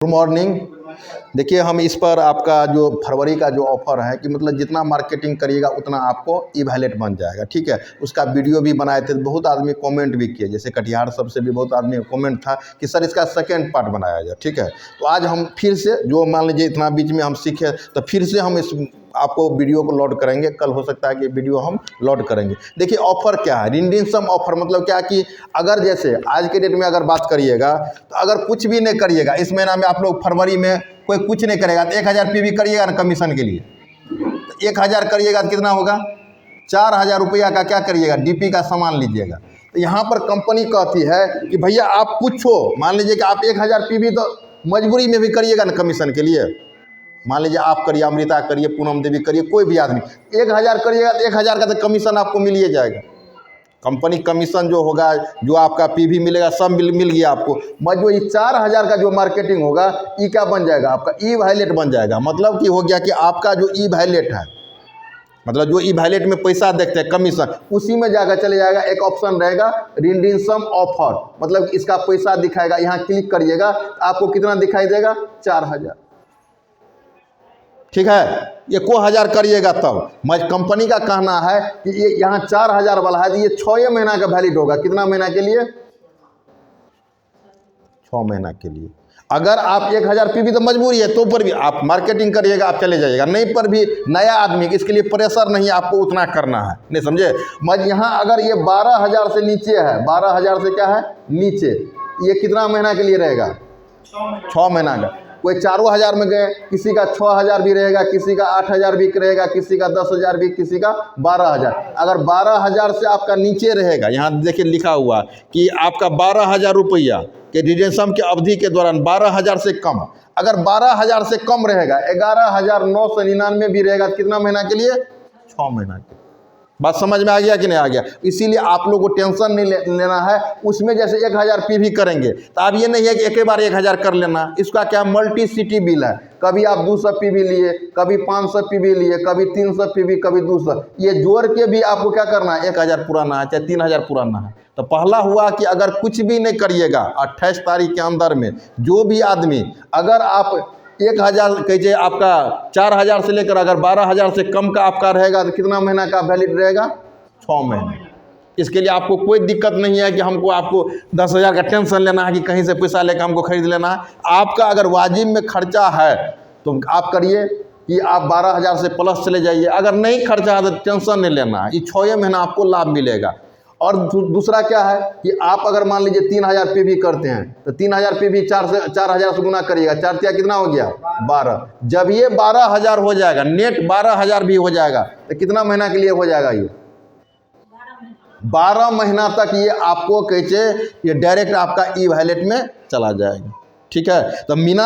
Good morning. देखिए हम इस पर आपका जो फरवरी का जो ऑफ़र है कि मतलब जितना मार्केटिंग करिएगा उतना आपको ई वैलेट बन जाएगा। ठीक है, उसका वीडियो भी बनाए थे, बहुत आदमी कमेंट भी किए, जैसे कटिहार सबसे भी बहुत आदमी कमेंट था कि सर इसका सेकेंड पार्ट बनाया जाए। ठीक है, तो आज हम फिर से जो मान लीजिए इतना बीच में हम सीखे तो फिर से हम इस आपको वीडियो को लोड करेंगे। कल हो सकता है कि वीडियो हम लोड करेंगे। देखिए ऑफ़र क्या है, रिडीम ऑफ़र मतलब क्या कि अगर जैसे आज के डेट में अगर बात करिएगा तो अगर कुछ भी नहीं करिएगा इस महीना में, आप लोग फरवरी में कोई कुछ नहीं करेगा तो 1000 PV करिएगा ना कमीशन के लिए, तो 1000 करिएगा तो कितना होगा, 4000 रुपया का क्या करिएगा, DP का सामान लीजिएगा। तो यहाँ पर कंपनी कहती है कि भैया आप कुछ हो, मान लीजिए कि आप 1000 PV तो मजबूरी में भी करिएगा ना कमीशन के लिए। मान लीजिए आप करिए, अमृता करिए, पूनम देवी करिए, कोई भी आदमी 1000 करिएगा तो 1000 का तो कमीशन आपको मिल ही जाएगा। कंपनी कमीशन जो होगा, जो आपका PV मिलेगा सब मिल गया आपको। जो ये 4000 का जो मार्केटिंग होगा ये क्या बन जाएगा, आपका ई वैलेट बन जाएगा। मतलब कि हो गया कि आपका जो ई वैलेट है, मतलब जो ई वैलेट में पैसा देखते हैं कमीशन, उसी में जाकर चले जाएगा। एक ऑप्शन रहेगा रिडीम ऑफर, मतलब इसका पैसा दिखाएगा। यहाँ क्लिक करिएगा आपको कितना दिखाई देगा, 4000। ठीक है, ये को 1000 करिएगा तब। कंपनी का कहना है कि ये यहाँ 4000 वाला है, तो ये 6 महीना का वैलिड होगा। कितना महीना के लिए, 6 महीना के लिए। अगर आप 1000 PV तो मजबूरी है तो पर भी आप मार्केटिंग करिएगा, आप चले जाइएगा। नहीं पर भी नया आदमी, इसके लिए प्रेशर नहीं, आपको उतना करना है, नहीं समझे। यहाँ अगर ये 12000 से नीचे है, 12000 से क्या है नीचे, ये कितना महीना के लिए रहेगा, 6 महीना का। कोई 4000 में गए, किसी का 6000 भी रहेगा, किसी का 8000 भी रहेगा, किसी का 10000 भी, किसी का 12000। अगर 12000 से आपका नीचे रहेगा, यहाँ देखिए लिखा हुआ कि आपका 12000 रुपया के रिडेम्पशन के अवधि के दौरान 12000 से कम। अगर 12000 से कम रहेगा, 11999 भी रहेगा, कितना महीना के लिए, 6 महीना के। बात समझ में आ गया कि नहीं आ गया। इसीलिए आप लोगों को टेंशन नहीं लेना है। उसमें जैसे 1000 PV करेंगे तो अब ये नहीं है कि एक बार 1000 कर लेना। इसका क्या मल्टी सिटी बिल है, कभी आप 200 PV लिए, कभी 500 PV लिए, कभी 300 PV, कभी 200, ये जोड़ के भी आपको क्या करना है, 1000 पुराना है चाहे 3000 पुराना है। तो पहला हुआ कि अगर कुछ भी नहीं करिएगा 28 तारीख के अंदर में, जो भी आदमी अगर आप 1000 कहिए, आपका 4000 से लेकर अगर 12000 से कम का आपका रहेगा तो कितना महीना का वैलिड रहेगा, 6 महीने। इसके लिए आपको कोई दिक्कत नहीं है कि आपको 10,000 का टेंशन लेना है कि कहीं से पैसा लेकर हमको खरीद लेना है। आपका अगर वाजिब में खर्चा है तो आप करिए कि आप 12000 से प्लस चले जाइए। अगर नहीं खर्चा है तो टेंशन नहीं लेना है, ये 6 महीना आपको लाभ मिलेगा। और दूसरा क्या है कि आप अगर मान लीजिए 3000 PV करते हैं तो 3000 PV 4000 से गुना करिएगा, 4 तिया कितना हो गया, 12। जब ये 12000 हो जाएगा, नेट 12000 भी हो जाएगा, तो कितना महीना के लिए हो जाएगा, ये 12 महीना तक ये आपको कैसे ये डायरेक्ट आपका ई वैलेट में चला जाएगा। ठीक है, तो मीना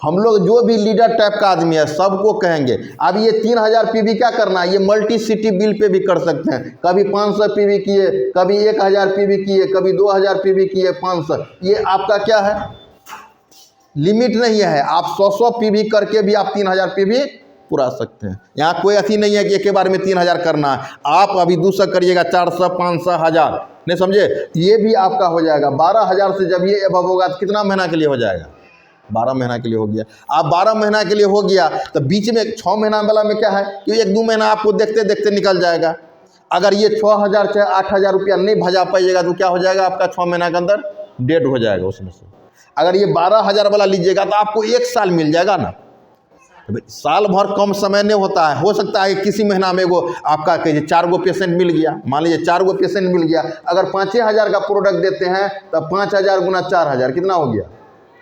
हम लोग जो भी लीडर टाइप का आदमी है सबको कहेंगे अब ये 3000 PV क्या करना है, ये मल्टी सिटी बिल पे भी कर सकते हैं। कभी 500 PV किए, कभी 1000 PV किए, कभी 2000 PV किए, 500। ये आपका क्या है, लिमिट नहीं है। आप 100 PV करके भी आप 3000 PV पूरा सकते हैं। यहाँ कोई अथी नहीं है कि एक बार में 3000 करना है। आप अभी 200 करिएगा, 400, 500, 1000, नहीं समझे, ये भी आपका हो जाएगा। 12000 से जब ये एबव होगा तो कितना महीना के लिए हो जाएगा, 12 महीना के लिए हो गया। आप 12 महीना के लिए हो गया तो बीच में 6 महीना वाला में क्या है कि 1-2 महीना आपको देखते देखते निकल जाएगा। अगर ये 6000 चाहे 8000 रुपया नहीं भजा पाइएगा तो क्या हो जाएगा, आपका 6 महीना के अंदर डेड हो जाएगा उसमें से। अगर ये 12000 वाला लीजिएगा तो आपको 1 साल मिल जाएगा ना। साल भर कम समय नहीं होता है। हो सकता है किसी महीना में वो आपका कहिए 4 गो पेशेंट मिल गया, मान लीजिए 4 गो पेशेंट मिल गया। अगर 5000 का प्रोडक्ट देते हैं तो 5000 गुना 4000 कितना हो गया,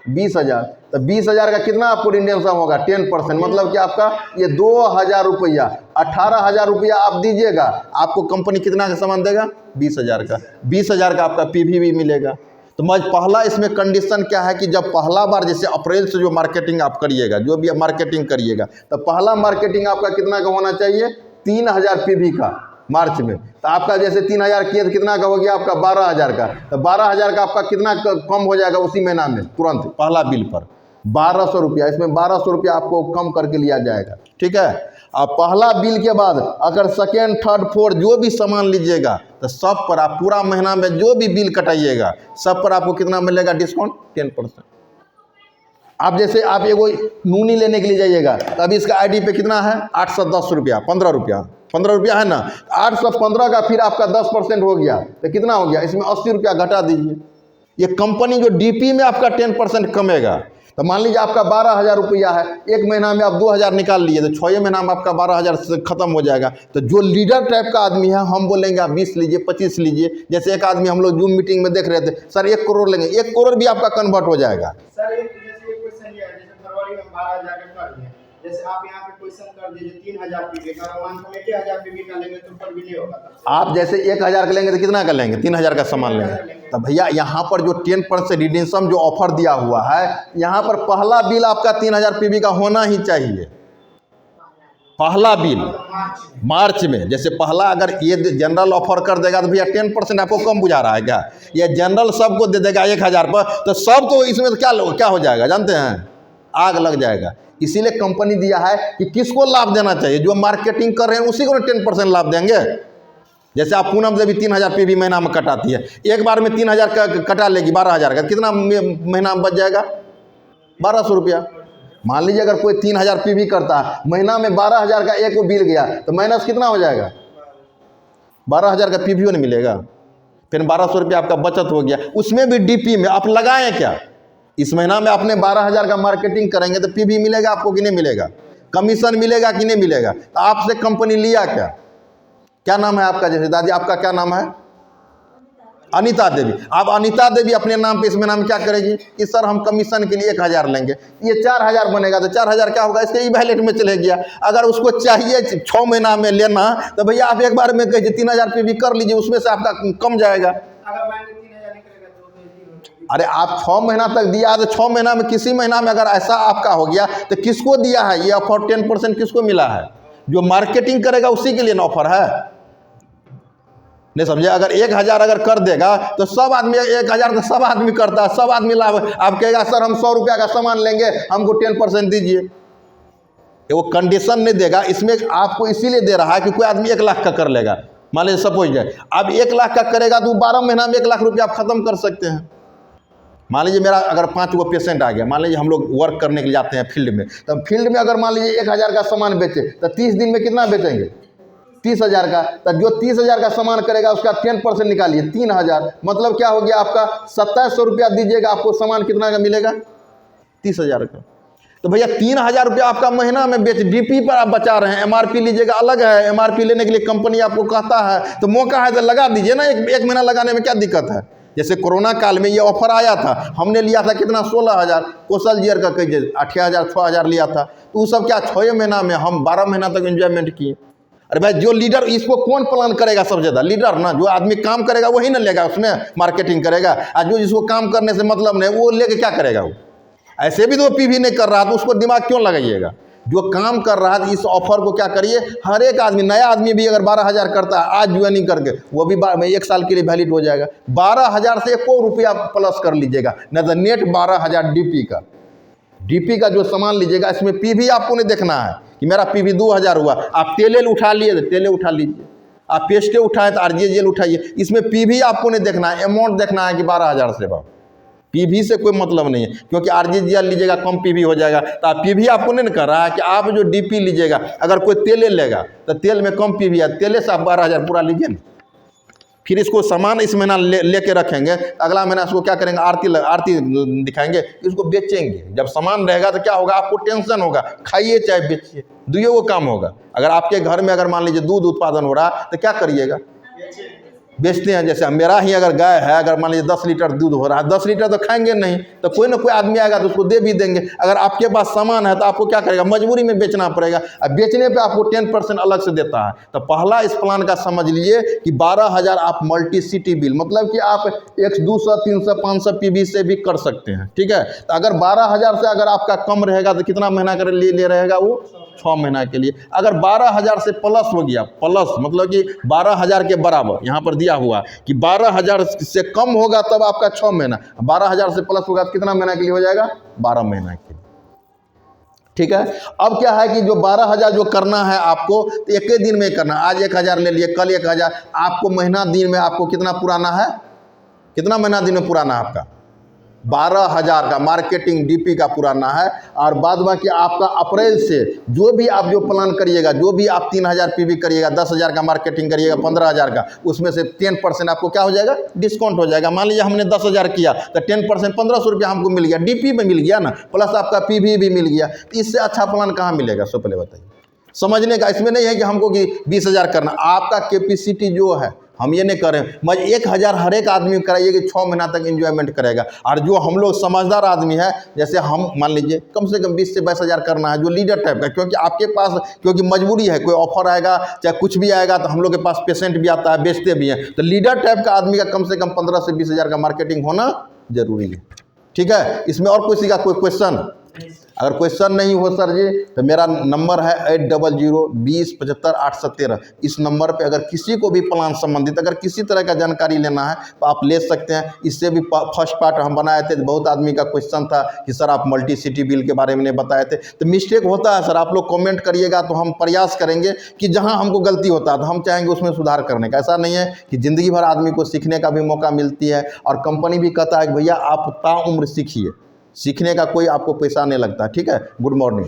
20000। तो 20000 का कितना आपको रिडीम्पशन होगा, 10%, मतलब कि आपका ये 2000 रुपया, 18000 रुपया आप दीजिएगा, आपको कंपनी कितना का सामान देगा, 20000 का। 20000 का आपका PV भी मिलेगा। तो पहला इसमें कंडीशन क्या है कि जब पहला बार जैसे अप्रैल से जो मार्केटिंग आप करिएगा, जो भी मार्केटिंग करिएगा, तो पहला मार्केटिंग आपका कितना का होना चाहिए, 3000 PV का मार्च में। तो आपका जैसे 3000 किए तो कितना का हो गया, आपका 12000 का। तो 12000 का आपका कितना कम हो जाएगा उसी महीना में, तुरंत पहला बिल पर 1200 रुपया। इसमें 1200 रुपया आपको कम करके लिया जाएगा। ठीक है, अब पहला बिल के बाद अगर सेकेंड, थर्ड, फोर्थ जो भी सामान लीजिएगा तो सब पर आप पूरा महीना में जो भी बिल कटाइएगा सब पर आपको कितना मिलेगा डिस्काउंट, 10%। आप जैसे आप एगो नूनी लेने के लिए जाइएगा तो अभी इसका आईडी पे कितना है 810 रुपया, 15 रुपया, 15 रुपया है ना। 815 का फिर आपका 10% हो गया तो कितना हो गया, इसमें 80 रुपया घटा दीजिए। ये कंपनी जो डीपी में आपका 10% कमेगा, तो मान लीजिए आपका 12,000 रुपया है, एक महीना में आप 2,000 निकाल लिए तो 6 महीना में आपका 12,000 से खत्म हो जाएगा। तो जो लीडर टाइप का आदमी है हम बोलेंगे आप 20 लीजिए, 25 लीजिए। जैसे एक आदमी हम लोग जूम मीटिंग में देख रहे थे, सर 1 करोड़ लेंगे, 1 करोड़ भी आपका कन्वर्ट हो जाएगा। सर एक जैसे एक क्वेश्चन लिया, जैसे फरवरी में 12,000 का कर दिया, जैसे आप यहाँ पे क्वेश्चन कर दीजिए 3,000 पीवी का, मान लो 1,000 पीवी का लेंगे तो ऊपर भी नहीं होगा। आप जैसे 1,000 का लेंगे तो कितना का लेंगे, 3,000 का सामान लेंगे। तो भैया यहाँ पर जो 10% रिडीम्शन जो ऑफर दिया हुआ है, यहाँ पर पहला बिल आपका 3,000 पीवी का होना ही चाहिए। पहला बिल मार्च में, जैसे पहला अगर ये जनरल ऑफर कर देगा तो भैया 10% आपको कम बुझा रहा है क्या? ये जनरल सबको दे देगा 1,000 पर, तो सब तो इसमें तो क्या हो जाएगा जानते हैं, आग लग जाएगा। इसीलिए कंपनी दिया है कि किसको लाभ देना चाहिए, जो मार्केटिंग कर रहे हैं उसी को 10% लाभ देंगे। जैसे आप पूनम से भी 3,000 पीवी महीना में कटाती है, एक बार में 3,000 का कटा लेगी 12,000 का, कितना महीना में बच जाएगा, 1,200 रुपया। मान लीजिए अगर कोई 3,000 पीवी करता है, महीना में 12,000 का एक बिल गया तो माइनस कितना हो जाएगा, 12,000 का पीवी नहीं मिलेगा, फिर 1,200 रुपया आपका बचत हो गया। उसमें भी डीपी में आप लगाएं क्या, इस महीना में आपने 12,000 का मार्केटिंग करेंगे तो पीवी मिलेगा आपको कि नहीं मिलेगा, कमीशन मिलेगा कि नहीं मिलेगा। तो आपसे कंपनी लिया क्या नाम है आपका, जैसे दादी आपका क्या नाम है, अनीता देवी। आप अनीता देवी अपने नाम पे इसमें नाम क्या करेगी कि सर हम कमीशन के लिए 1,000 लेंगे, ये 4,000 बनेगा तो 4,000 क्या होगा, इसके ई वैलेट में चले गया। अगर उसको चाहिए 6 महीना में लेना तो भैया आप एक बार में कहिए 3,000 पीवी कर लीजिए, उसमें से आपका कम जाएगा। अरे आप 6 महीना तक दिया तो 6 महीना में किसी महीना में अगर ऐसा आपका हो गया तो किसको दिया है ये ऑफर, 10% किसको मिला है, जो मार्केटिंग करेगा उसी के लिए ना ऑफर है। नहीं समझे, अगर 1,000 अगर कर देगा तो सब आदमी 1,000 तो सब आदमी करता है, सब आदमी लाभ। आप कहेगा सर हम 100 रुपया का सामान लेंगे हमको 10% दीजिए, वो कंडीशन नहीं देगा। इसमें आपको इसीलिए दे रहा है कि कोई आदमी 1 लाख का कर लेगा, मान लीजिए सपोज जाए अब 1 लाख का करेगा तो 12 महीना में 1 लाख रुपया आप खत्म कर सकते हैं। मान लीजिए मेरा अगर 5 गो पेशेंट आ गया, मान लीजिए हम लोग वर्क करने के लिए जाते हैं फील्ड में, तो फील्ड में अगर मान लीजिए 1,000 का सामान बेचे तो 30 दिन में कितना बेचेंगे, 30,000 का। तो जो 30,000 का सामान करेगा उसका 10% निकालिए, 3,000, मतलब क्या हो गया आपका 2,700 रुपया दीजिएगा, आपको सामान कितना का मिलेगा, 30,000 का। तो भैया 3,000 रुपया आपका महीना में बेच, डीपी पर आप बचा रहे हैं। एमआरपी लीजिएगा अलग है, एमआरपी लेने के लिए कंपनी आपको कहता है तो मौका है तो लगा दीजिए ना, एक महीना लगाने में क्या दिक्कत है। जैसे कोरोना काल में ये ऑफर आया था, हमने लिया था कितना 16,000, कोसल जियर का कहिए 8,000 6,000 लिया था, तो वो सब क्या 6 महीना में हम 12 महीना तक एंजॉयमेंट किए। अरे भाई जो लीडर, इसको कौन प्लान करेगा सबसे ज़्यादा, लीडर ना, जो आदमी काम करेगा वही ना लेगा, उसमें मार्केटिंग करेगा। और जो जिसको काम करने से मतलब नहीं वो लेके क्या करेगा, वो ऐसे भी तो पीवी नहीं कर रहा तो उसको दिमाग क्यों लगाइएगा। जो काम कर रहा है इस ऑफर को क्या करिए, हर एक आदमी, नया आदमी भी अगर 12,000 करता है आज ज्वाइनिंग करके, वो भी 1 साल के लिए वैलिड हो जाएगा। 12,000 से 1 रुपया प्लस कर लीजिएगा, नहीं तो नेट 12,000 डीपी का जो सामान लीजिएगा इसमें पीवी आपको नहीं देखना है कि मेरा पीवी 2,000 हुआ। आप टेले उठा लिए तो टेले उठा लीजिए, आप पेस्टे उठाएं तो आरजीएल उठाइए, इसमें पीवी आपको नहीं देखना है, अमाउंट देखना है कि 12,000 से बाप, पीवी से कोई मतलब नहीं है, क्योंकि आरजीएल लीजिएगा कम पीवी हो जाएगा। तो आप पीवी आपको नहीं कर रहा है कि आप जो डीपी लीजिएगा, अगर कोई तेले लेगा तो तेल में कम पीवी है, तेले से आप 12,000 पूरा लीजिए ना। फिर इसको सामान इस महीना लेके रखेंगे, अगला महीना इसको क्या करेंगे, आरती दिखाएंगे, इसको बेचेंगे। जब सामान रहेगा तो क्या होगा, आपको टेंशन होगा, खाइए चाहे बेचिए, दुइयों वो काम होगा। अगर आपके घर में अगर मान लीजिए दूध उत्पादन हो रहा तो क्या करिएगा, बेचते हैं। जैसे मेरा ही अगर गाय है, अगर मान लीजिए 10 लीटर दूध हो रहा है, 10 लीटर तो खाएंगे नहीं, तो कोई ना कोई आदमी आएगा तो उसको दे भी देंगे। अगर आपके पास सामान है तो आपको क्या करेगा, मजबूरी में बेचना पड़ेगा, और बेचने पे आपको 10% अलग से देता है। तो पहला इस प्लान का समझ लीजिए कि 12,000 आप मल्टी सिटी बिल, मतलब कि आप 100 200 300 500 पीवी से भी कर सकते हैं, ठीक है। तो अगर 12,000 से अगर आपका कम रहेगा तो कितना महीना कर ले रहेगा वो, 6 महीना के लिए। अगर 12,000 से प्लस हो गया, प्लस मतलब कि 12,000 के बराबर, यहाँ पर दिया हुआ कि 12,000 से कम होगा तब आपका 6 महीना, 12,000 से प्लस होगा तो कितना महीना के लिए हो जाएगा, 12 महीना के लिए, ठीक है। अब क्या है कि जो 12,000 जो करना है आपको तो एक ही दिन में करना, आज 1,000 ले लिए, कल 1,000, आपको महीना दिन में आपको कितना पुराना है, कितना महीना दिन में पुराना है आपका, 12,000 का मार्केटिंग डीपी का पुराना है। और बाद बाकी आपका अप्रैल से जो भी आप जो प्लान करिएगा, जो भी आप 3,000 पीवी करिएगा, 10,000 का मार्केटिंग करिएगा, 15,000 का, उसमें से 10% आपको क्या हो जाएगा, डिस्काउंट हो जाएगा। मान लीजिए हमने 10,000 किया तो 10% 1,500 रुपया हमको मिल गया, डीपी में मिल गया ना, प्लस आपका पीवी भी मिल गया। तो इससे अच्छा प्लान कहाँ मिलेगा? सो पहले बताइए। समझने का इसमें नहीं है कि हमको कि 20,000 करना, आपका कैपेसिटी जो है, हम ये नहीं करें मैं 1,000 हर एक आदमी कराइए कि 6 महीना तक एंजॉयमेंट करेगा। और जो हम लोग समझदार आदमी है, जैसे हम मान लीजिए कम से कम 20 से 22,000 करना है, जो लीडर टाइप का, क्योंकि आपके पास क्योंकि मजबूरी है, कोई ऑफर आएगा चाहे कुछ भी आएगा तो हम लोग के पास पेशेंट भी आता है, बेचते भी हैं, तो लीडर टाइप का आदमी का कम से कम 15 से 20,000 का मार्केटिंग होना जरूरी है। ठीक है, इसमें और किसी का कोई क्वेश्चन? अगर क्वेश्चन नहीं हो सर जी तो मेरा नंबर है 8002055813। इस नंबर पे अगर किसी को भी प्लान संबंधित अगर किसी तरह का जानकारी लेना है तो आप ले सकते हैं। इससे भी फर्स्ट पार्ट हम बनाए थे, बहुत आदमी का क्वेश्चन था कि सर आप मल्टी सिटी बिल के बारे में नहीं बताए थे, तो मिस्टेक होता है सर, आप लोग कमेंट करिएगा तो हम प्रयास करेंगे कि जहाँ हमको गलती होता है तो हम चाहेंगे उसमें सुधार करने का। ऐसा नहीं है कि ज़िंदगी भर आदमी को सीखने का भी मौका मिलती है, और कंपनी भी कहता है कि भैया आप ताउम्र सीखिए, सीखने का कोई आपको पैसा नहीं लगता। ठीक है, गुड मॉर्निंग।